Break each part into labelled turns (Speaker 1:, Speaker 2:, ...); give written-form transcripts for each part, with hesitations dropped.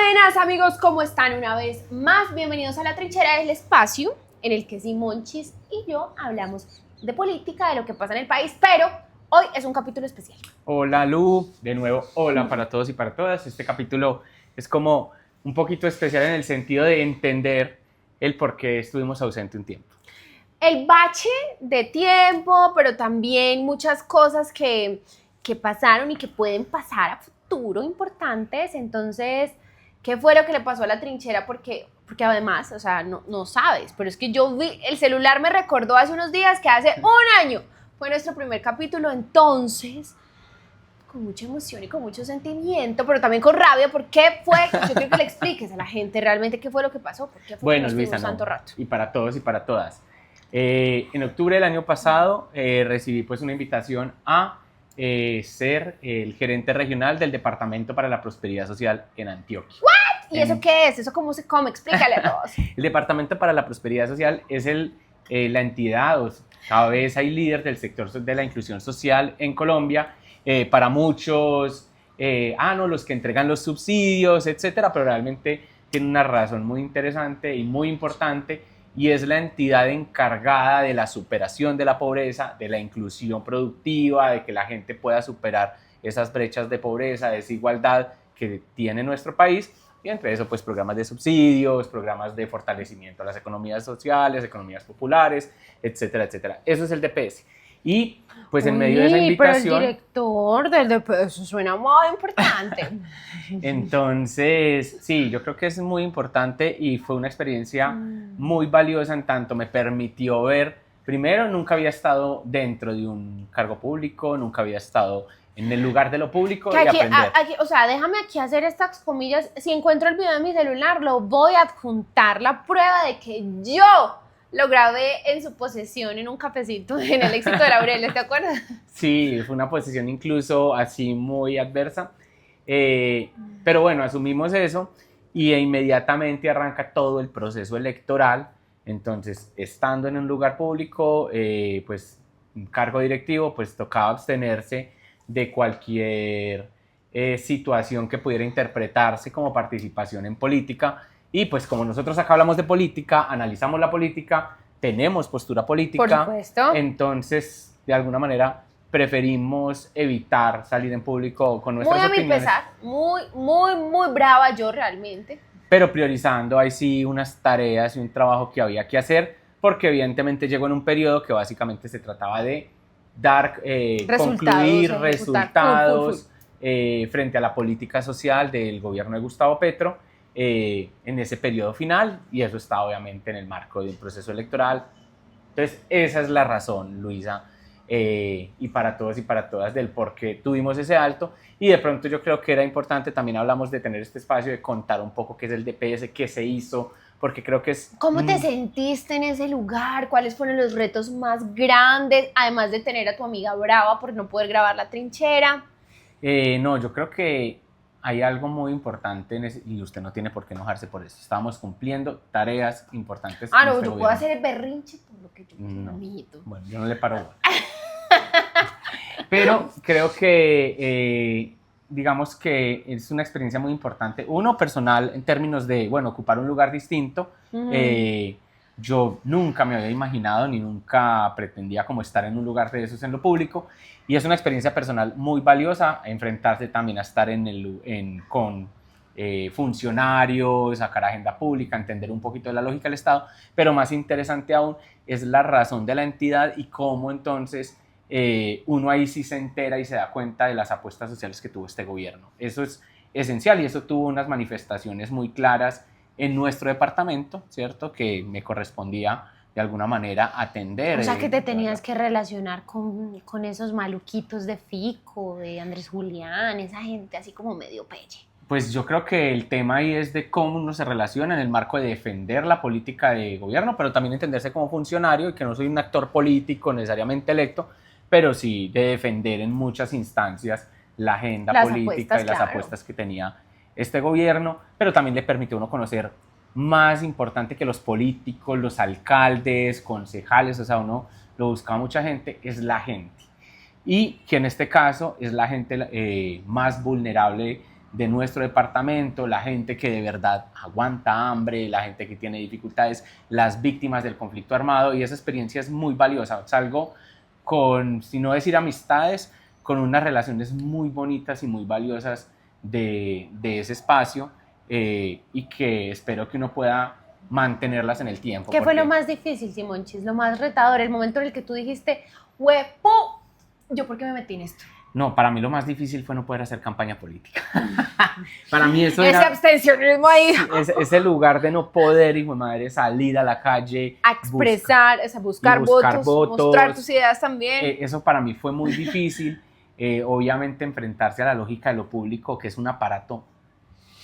Speaker 1: Buenas amigos, ¿cómo están? Una vez más, bienvenidos a La Trinchera, el espacio en el que Simonchis y yo hablamos de política, de lo que pasa en el país, pero hoy es un capítulo especial.
Speaker 2: Hola Lu, de nuevo hola para todos y para todas. Este capítulo es como un poquito especial en el sentido de entender el por qué estuvimos ausentes un tiempo.
Speaker 1: El bache de tiempo, pero también muchas cosas que pasaron y que pueden pasar a futuro importantes. Entonces, ¿qué fue lo que le pasó a La Trinchera? Porque además, o sea, no sabes, pero es que yo vi, el celular me recordó hace unos días que hace un año fue nuestro primer capítulo, entonces, con mucha emoción y con mucho sentimiento, pero también con rabia, ¿por qué fue? Yo quiero que le expliques a la gente realmente qué fue lo que pasó, por qué fue
Speaker 2: Bueno,
Speaker 1: que
Speaker 2: Luisa,
Speaker 1: tanto rato.
Speaker 2: y para todos y para todas. En octubre del año pasado recibí pues una invitación a ser el gerente regional del Departamento para la Prosperidad Social en Antioquia.
Speaker 1: ¿Y eso qué es? ¿Eso cómo se come? Explícale a todos.
Speaker 2: El Departamento para la Prosperidad Social es la entidad o cabeza y líder del sector de la inclusión social en Colombia. Para muchos, no, los que entregan los subsidios, etcétera, pero realmente tiene una razón muy interesante y muy importante, y es la entidad encargada de la superación de la pobreza, de la inclusión productiva, de que la gente pueda superar esas brechas de pobreza, desigualdad que tiene nuestro país. Y entre eso, pues programas de subsidios, programas de fortalecimiento a las economías sociales, economías populares, etcétera, etcétera. Eso es el DPS. Y pues en medio de esa invitación...
Speaker 1: Pero el director del DPS suena muy importante.
Speaker 2: Entonces, sí, yo creo que es muy importante y fue una experiencia muy valiosa en tanto me permitió ver, primero, nunca había estado dentro de un cargo público, nunca había estado en el lugar de lo público y aprender.
Speaker 1: O sea, déjame aquí hacer estas comillas. Si encuentro el video de mi celular, lo voy a adjuntar la prueba de que yo lo grabé en su posesión en un cafecito en el Éxito de Laureles, ¿te acuerdas?
Speaker 2: Sí, fue una posición incluso así muy adversa, pero bueno, asumimos eso y inmediatamente arranca todo el proceso electoral. Entonces, estando en un lugar público, pues un cargo directivo, pues tocaba abstenerse de cualquier situación que pudiera interpretarse como participación en política. Y pues como nosotros acá hablamos de política, analizamos la política, tenemos postura política,
Speaker 1: por supuesto.
Speaker 2: Entonces de alguna manera preferimos evitar salir en público con nuestras opiniones.
Speaker 1: Muy a mi pesar, muy brava yo realmente.
Speaker 2: Pero priorizando ahí sí unas tareas y un trabajo que había que hacer, porque evidentemente llegó en un periodo que básicamente se trataba de dar, concluir resultados frente a la política social del gobierno de Gustavo Petro en ese periodo final, y eso está obviamente en el marco de un proceso electoral. Entonces esa es la razón, Luisa, y para todos y para todas, del por qué tuvimos ese alto. Y de pronto yo creo que era importante, también hablamos de tener este espacio de contar un poco qué es el DPS, qué se hizo, porque creo que es...
Speaker 1: ¿Cómo te sentiste en ese lugar? ¿Cuáles fueron los retos más grandes? Además de tener a tu amiga brava por no poder grabar La Trinchera.
Speaker 2: No, yo creo que hay algo muy importante en ese, y usted no tiene por qué enojarse por eso. Estábamos cumpliendo tareas importantes.
Speaker 1: No, yo puedo hacer el berrinche por lo que yo quiero, amiguito.
Speaker 2: Bueno, yo no le paro. Pero creo que, digamos que es una experiencia muy importante. Uno, personal, en términos de, bueno, ocupar un lugar distinto. Yo nunca me había imaginado ni nunca pretendía como estar en un lugar de esos en lo público, y es una experiencia personal muy valiosa, enfrentarse también a estar con funcionarios, sacar agenda pública, entender un poquito de la lógica del Estado, pero más interesante aún es la razón de la entidad y cómo entonces uno ahí sí se entera y se da cuenta de las apuestas sociales que tuvo este gobierno. Eso es esencial y eso tuvo unas manifestaciones muy claras en nuestro departamento, ¿cierto? Que me correspondía de alguna manera atender.
Speaker 1: O sea, que te tenías que relacionar con esos maluquitos de Fico, de Andrés Julián, esa gente así como medio pelle.
Speaker 2: Pues yo creo que el tema ahí es de cómo uno se relaciona en el marco de defender la política de gobierno, pero también entenderse como funcionario y que no soy un actor político necesariamente electo, pero sí de defender en muchas instancias la agenda política y las apuestas que tenía este gobierno, pero también le permitió a uno conocer más importante que los políticos, los alcaldes, concejales, o sea, uno lo buscaba mucha gente, es la gente. Y que en este caso es la gente más vulnerable de nuestro departamento, la gente que de verdad aguanta hambre, la gente que tiene dificultades, las víctimas del conflicto armado, y esa experiencia es muy valiosa. Salgo con, si no decir amistades, con unas relaciones muy bonitas y muy valiosas de ese espacio, y que espero que uno pueda mantenerlas en el tiempo.
Speaker 1: ¿Qué fue lo más difícil, Simonchis? Lo más retador, el momento en el que tú dijiste, huepo, ¿yo por qué me metí en esto?
Speaker 2: No, para mí lo más difícil fue no poder hacer campaña política. Para mí eso
Speaker 1: ese
Speaker 2: era...
Speaker 1: abstencionismo ahí.
Speaker 2: Ese lugar de no poder, hijo de madre, salir a la calle.
Speaker 1: A expresar, buscar votos, mostrar tus ideas también.
Speaker 2: Eso para mí fue muy difícil. Obviamente enfrentarse a la lógica de lo público, que es un aparato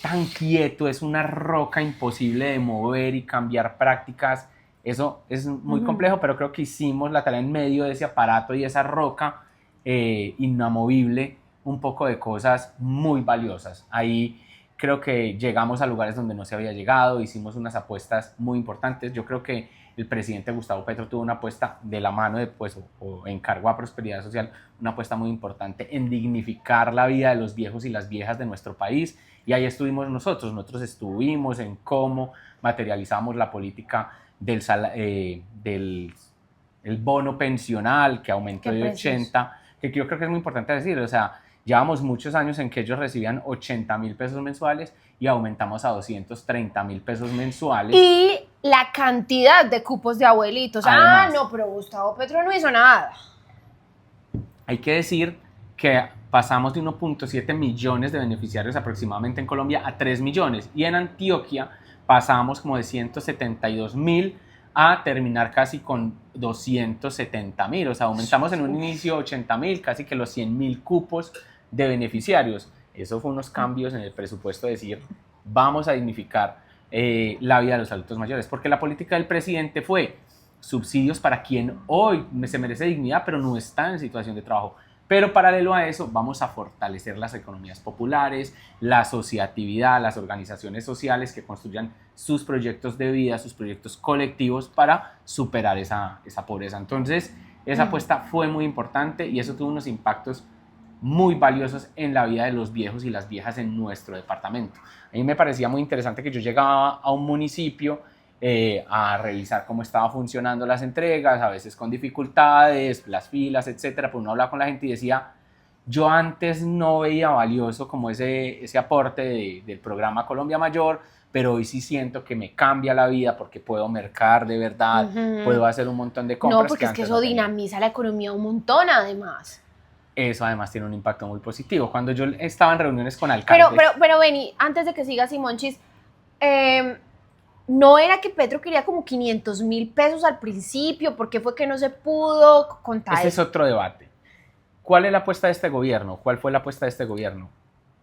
Speaker 2: tan quieto, es una roca imposible de mover y cambiar prácticas. Eso es muy complejo, pero creo que hicimos la tarea en medio de ese aparato y esa roca inamovible, un poco de cosas muy valiosas. Ahí creo que llegamos a lugares donde no se había llegado, hicimos unas apuestas muy importantes. Yo creo que el presidente Gustavo Petro tuvo una apuesta de la mano de, pues, o encargó a Prosperidad Social, una apuesta muy importante en dignificar la vida de los viejos y las viejas de nuestro país, y ahí estuvimos nosotros estuvimos en cómo materializamos la política del el bono pensional, que aumentó de 80, que yo creo que es muy importante decir, o sea, llevamos muchos años en que ellos recibían 80,000 pesos mensuales y aumentamos a 230,000 pesos mensuales.
Speaker 1: Y la cantidad de cupos de abuelitos. Además, no, pero Gustavo Petro no hizo nada.
Speaker 2: Hay que decir que pasamos de 1.7 millones de beneficiarios aproximadamente en Colombia a 3 millones. Y en Antioquia pasamos como de 172,000 a terminar casi con 270,000. O sea, aumentamos en un inicio 80,000, casi que los 100,000 cupos de beneficiarios. Eso fue unos cambios en el presupuesto, de decir, vamos a dignificar la vida de los adultos mayores, porque la política del presidente fue subsidios para quien hoy se merece dignidad, pero no está en situación de trabajo. Pero paralelo a eso, vamos a fortalecer las economías populares, la asociatividad, las organizaciones sociales que construyan sus proyectos de vida, sus proyectos colectivos para superar esa pobreza. Entonces, esa apuesta fue muy importante y eso tuvo unos impactos muy valiosos en la vida de los viejos y las viejas en nuestro departamento. A mí me parecía muy interesante que yo llegaba a un municipio a revisar cómo estaban funcionando las entregas, a veces con dificultades, las filas, etcétera, pero uno hablaba con la gente y decía, yo antes no veía valioso como ese aporte del programa Colombia Mayor, pero hoy sí siento que me cambia la vida porque puedo mercar de verdad, puedo hacer un montón de compras.
Speaker 1: No, porque es que eso dinamiza la economía un montón además.
Speaker 2: Eso además tiene un impacto muy positivo. Cuando yo estaba en reuniones con alcaldes...
Speaker 1: Pero Beni, antes de que siga Simonchis, ¿no era que Petro quería como 500,000 pesos al principio? ¿Por qué fue que no se pudo contar?
Speaker 2: Ese es otro debate. ¿Cuál es la apuesta de este gobierno? ¿Cuál fue la apuesta de este gobierno?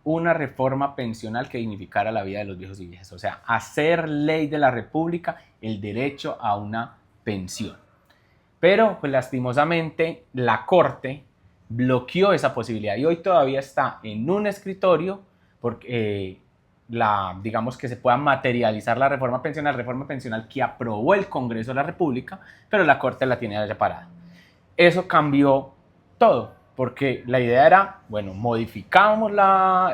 Speaker 2: Una reforma pensional que dignificara la vida de los viejos y viejas. O sea, hacer ley de la República el derecho a una pensión. Pero, pues lastimosamente, la Corte bloqueó esa posibilidad y hoy todavía está en un escritorio porque digamos que se pueda materializar la reforma pensional que aprobó el Congreso de la República, pero la Corte la tiene allá parada. Eso cambió todo, porque la idea era, bueno, modificamos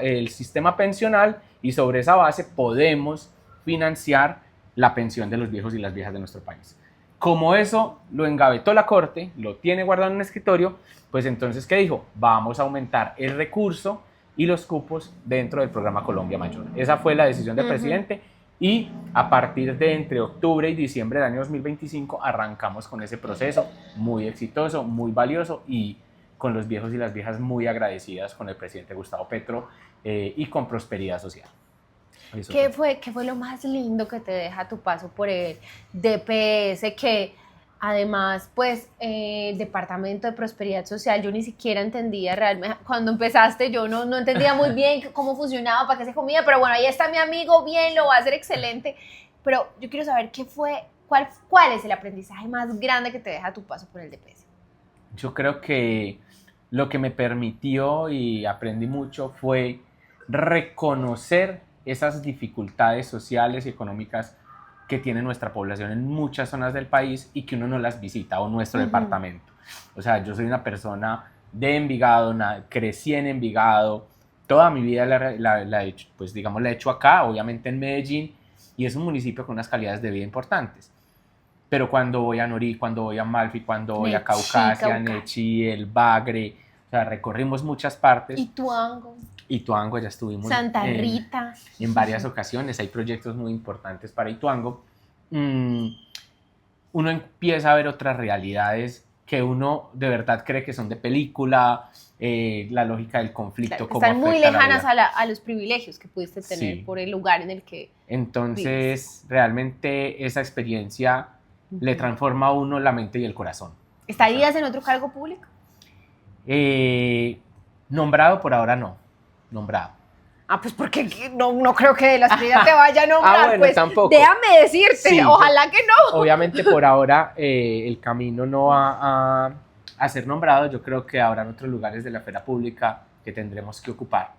Speaker 2: el sistema pensional y sobre esa base podemos financiar la pensión de los viejos y las viejas de nuestro país. Como eso lo engavetó la Corte, lo tiene guardado en un escritorio, pues entonces, ¿qué dijo? Vamos a aumentar el recurso y los cupos dentro del programa Colombia Mayor. Esa fue la decisión del presidente y a partir de entre octubre y diciembre del año 2025 arrancamos con ese proceso muy exitoso, muy valioso y con los viejos y las viejas muy agradecidas con el presidente Gustavo Petro y con Prosperidad Social.
Speaker 1: ¿Qué fue lo más lindo que te deja tu paso por el DPS? Que además, pues, el Departamento de Prosperidad Social, yo ni siquiera entendía realmente, cuando empezaste yo no entendía muy bien cómo funcionaba, para qué se comía, pero bueno, ahí está mi amigo, bien, lo va a hacer excelente. Pero yo quiero saber cuál es el aprendizaje más grande que te deja tu paso por el DPS.
Speaker 2: Yo creo que lo que me permitió y aprendí mucho fue reconocer esas dificultades sociales y económicas que tiene nuestra población en muchas zonas del país y que uno no las visita, o nuestro departamento. O sea, yo soy una persona de Envigado, crecí en Envigado, Toda mi vida la he hecho, pues digamos, la he hecho acá, obviamente en Medellín, y es un municipio con unas calidades de vida importantes. Pero cuando voy a Nori, cuando voy a Malfi, cuando voy a Caucasia, Nechí, el Bagre, o sea, recorrimos muchas partes. Ituango, ya estuvimos.
Speaker 1: Santa Rita.
Speaker 2: En varias ocasiones, hay proyectos muy importantes para Ituango. Uno empieza a ver otras realidades que uno de verdad cree que son de película, la lógica del conflicto.
Speaker 1: Claro, están muy lejanas a los privilegios que pudiste tener por el lugar en el que
Speaker 2: Entonces, realmente esa experiencia le transforma a uno la mente y el corazón.
Speaker 1: ¿Estarías en otro cargo público?
Speaker 2: Nombrado por ahora no, nombrado.
Speaker 1: Pues porque no creo que de la Esprilla te vaya a nombrar,
Speaker 2: bueno,
Speaker 1: pues
Speaker 2: tampoco.
Speaker 1: Déjame decirte, sí, ojalá que no.
Speaker 2: Obviamente por ahora el camino no va a ser nombrado, yo creo que habrán otros lugares de la esfera pública que tendremos que ocupar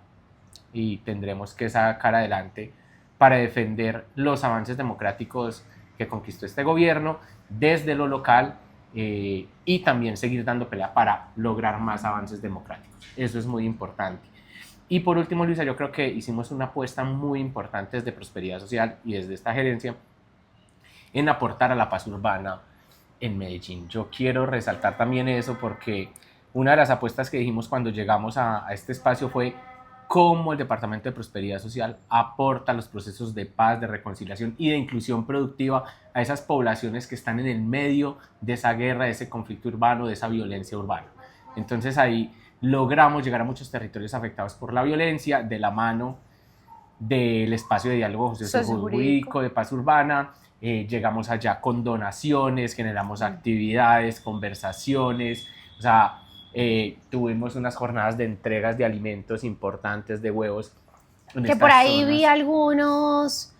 Speaker 2: y tendremos que sacar adelante para defender los avances democráticos que conquistó este gobierno desde lo local y también seguir dando pelea para lograr más avances democráticos. Eso es muy importante. Y por último, Luisa, yo creo que hicimos una apuesta muy importante desde Prosperidad Social y desde esta gerencia en aportar a la paz urbana en Medellín. Yo quiero resaltar también eso porque una de las apuestas que dijimos cuando llegamos a este espacio fue cómo el Departamento de Prosperidad Social aporta los procesos de paz, de reconciliación y de inclusión productiva a esas poblaciones que están en el medio de esa guerra, de ese conflicto urbano, de esa violencia urbana. Entonces ahí logramos llegar a muchos territorios afectados por la violencia de la mano del espacio de diálogo sociojurídico de paz urbana. Llegamos allá con donaciones, generamos actividades, conversaciones, o sea, tuvimos unas jornadas de entregas de alimentos importantes, de huevos.
Speaker 1: Que por ahí vi algunos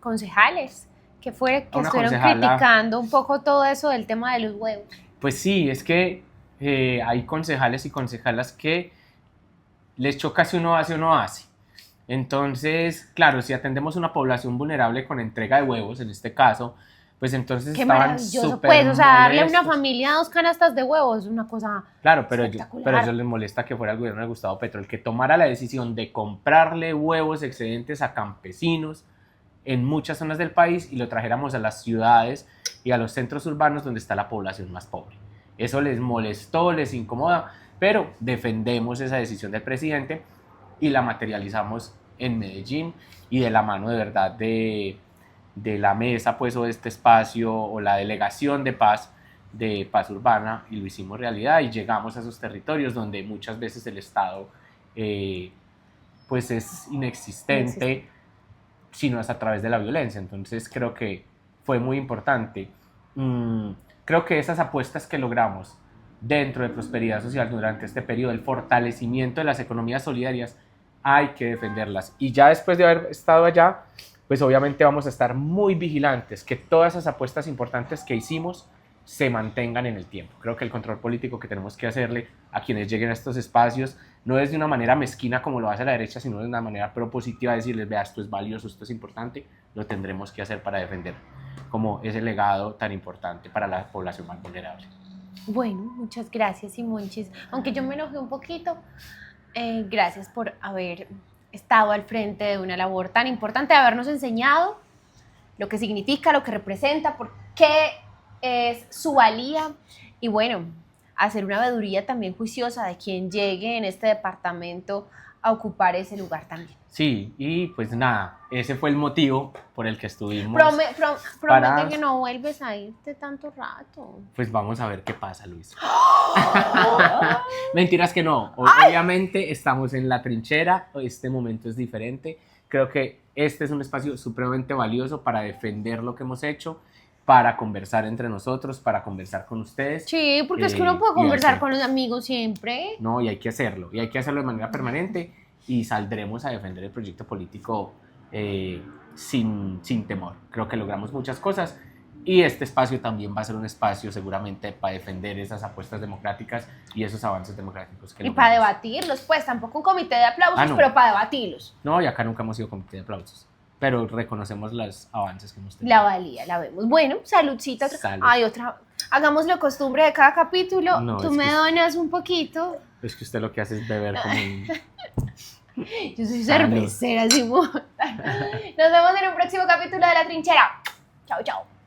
Speaker 1: concejales que estuvieron criticando un poco todo eso del tema de los huevos.
Speaker 2: Pues sí, es que hay concejales y concejalas que les choca si uno hace o no hace. Entonces, claro, si atendemos una población vulnerable con entrega de huevos, en este caso, pues entonces
Speaker 1: qué
Speaker 2: estaban súper molestos.
Speaker 1: O sea, darle a una familia 2 canastas de huevos es una cosa
Speaker 2: pero eso les molesta que fuera el gobierno de Gustavo Petro el que tomara la decisión de comprarle huevos excedentes a campesinos en muchas zonas del país y lo trajéramos a las ciudades y a los centros urbanos donde está la población más pobre. Eso les molestó, les incomoda, pero defendemos esa decisión del presidente y la materializamos en Medellín y de la mano de verdad de la mesa pues o de este espacio o la delegación de paz urbana y lo hicimos realidad y llegamos a esos territorios donde muchas veces el Estado pues es inexistente si no es a través de la violencia. Entonces creo que fue muy importante. Creo que esas apuestas que logramos dentro de Prosperidad Social durante este periodo, el fortalecimiento de las economías solidarias, hay que defenderlas. Y ya después de haber estado allá, pues obviamente vamos a estar muy vigilantes que todas esas apuestas importantes que hicimos se mantengan en el tiempo. Creo que el control político que tenemos que hacerle a quienes lleguen a estos espacios no es de una manera mezquina como lo hace la derecha, sino de una manera propositiva, decirles, vea, esto es valioso, esto es importante, lo tendremos que hacer para defender como ese legado tan importante para la población más vulnerable.
Speaker 1: Bueno, muchas gracias, Simonchis. Aunque yo me enojé un poquito, gracias por haber estado al frente de una labor tan importante, de habernos enseñado lo que significa, lo que representa, por qué es su valía y bueno, hacer una veeduría también juiciosa de quien llegue en este departamento a ocupar ese lugar también.
Speaker 2: Sí, y pues nada, ese fue el motivo por el que estuvimos.
Speaker 1: Promete que no vuelves a irte tanto rato.
Speaker 2: Pues vamos a ver qué pasa, Luis. Mentiras que no. Obviamente estamos en la trinchera, este momento es diferente. Creo que este es un espacio supremamente valioso para defender lo que hemos hecho, para conversar entre nosotros, para conversar con ustedes.
Speaker 1: Sí, porque es que uno puede conversar con los amigos siempre.
Speaker 2: No, y hay que hacerlo de manera permanente y saldremos a defender el proyecto político sin temor. Creo que logramos muchas cosas y este espacio también va a ser un espacio seguramente para defender esas apuestas democráticas y esos avances democráticos que logramos.
Speaker 1: Para debatirlos, pues tampoco un comité de aplausos,
Speaker 2: no.
Speaker 1: Pero para debatirlos.
Speaker 2: No, y acá nunca hemos sido comité de aplausos. pero reconocemos los avances que hemos tenido.
Speaker 1: La valía, la vemos. Bueno, saludcita.
Speaker 2: Salud.
Speaker 1: Hay otra. Hagámoslo costumbre de cada capítulo.
Speaker 2: No,
Speaker 1: Tú
Speaker 2: es
Speaker 1: me
Speaker 2: que-
Speaker 1: donas un poquito.
Speaker 2: Es que usted lo que hace es beber como un...
Speaker 1: Yo soy
Speaker 2: Salud.
Speaker 1: cervecera, Simón. Nos vemos en un próximo capítulo de La Trinchera. Chao, chao.